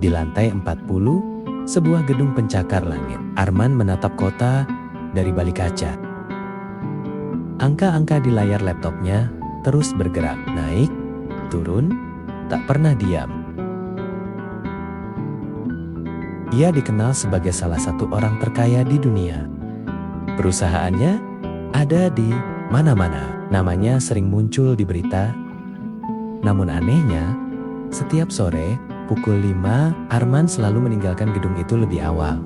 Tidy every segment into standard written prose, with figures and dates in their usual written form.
Di lantai 40, sebuah gedung pencakar langit. Arman menatap kota dari balik kaca. Angka-angka di layar laptopnya terus bergerak, naik, turun, tak pernah diam. Ia dikenal sebagai salah satu orang terkaya di dunia. Perusahaannya ada di mana-mana. Namanya sering muncul di berita. Namun anehnya, setiap sore pukul 5, Arman selalu meninggalkan gedung itu lebih awal.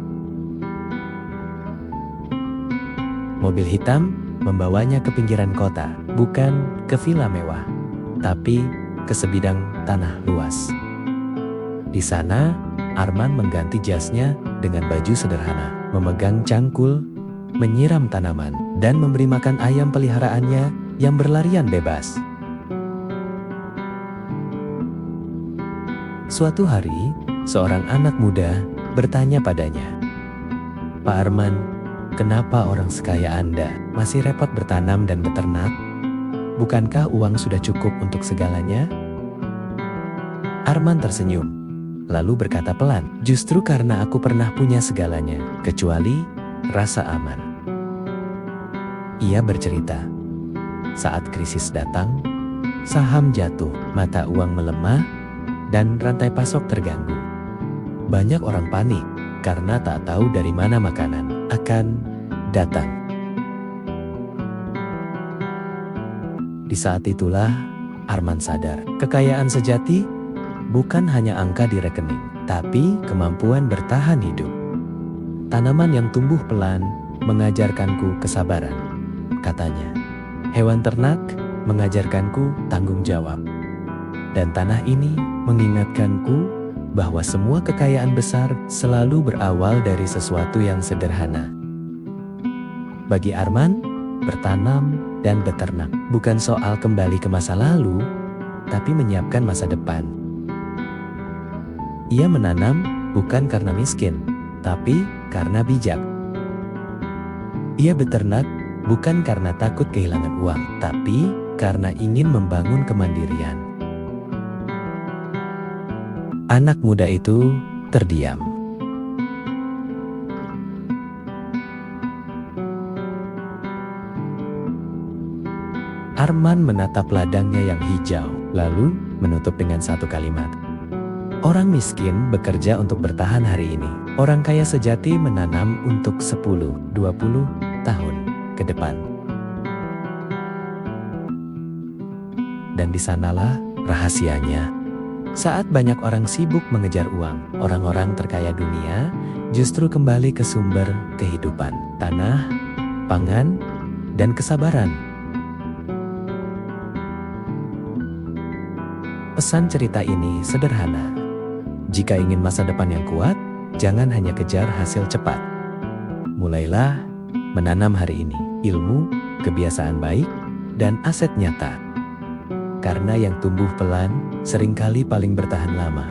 Mobil hitam membawanya ke pinggiran kota, bukan ke villa mewah, tapi ke sebidang tanah luas. Di sana, Arman mengganti jasnya dengan baju sederhana, memegang cangkul, menyiram tanaman, dan memberi makan ayam peliharaannya yang berlarian bebas. Suatu hari, seorang anak muda bertanya padanya, "Pak Arman, kenapa orang sekaya Anda masih repot bertanam dan beternak? Bukankah uang sudah cukup untuk segalanya?" Arman tersenyum, lalu berkata pelan, "Justru karena aku pernah punya segalanya, kecuali rasa aman." Ia bercerita, saat krisis datang, saham jatuh, mata uang melemah, dan rantai pasok terganggu. Banyak orang panik karena tak tahu dari mana makanan akan datang. Di saat itulah Arman sadar, kekayaan sejati bukan hanya angka di rekening, tapi kemampuan bertahan hidup. Tanaman yang tumbuh pelan mengajarkanku kesabaran, katanya. Hewan ternak mengajarkanku tanggung jawab. Dan tanah ini mengingatkanku bahwa semua kekayaan besar selalu berawal dari sesuatu yang sederhana. Bagi Arman, bertanam dan beternak bukan soal kembali ke masa lalu, tapi menyiapkan masa depan. Ia menanam bukan karena miskin, tapi karena bijak. Ia beternak bukan karena takut kehilangan uang, tapi karena ingin membangun kemandirian. Anak muda itu terdiam. Arman menatap ladangnya yang hijau, lalu menutup dengan satu kalimat. Orang miskin bekerja untuk bertahan hari ini. Orang kaya sejati menanam untuk 10-20 tahun ke depan. Dan di sanalah rahasianya. Saat banyak orang sibuk mengejar uang, orang-orang terkaya dunia justru kembali ke sumber kehidupan, tanah, pangan, dan kesabaran. Pesan cerita ini sederhana. Jika ingin masa depan yang kuat, jangan hanya kejar hasil cepat. Mulailah menanam hari ini ilmu, kebiasaan baik, dan aset nyata. Karena yang tumbuh pelan seringkali paling bertahan lama.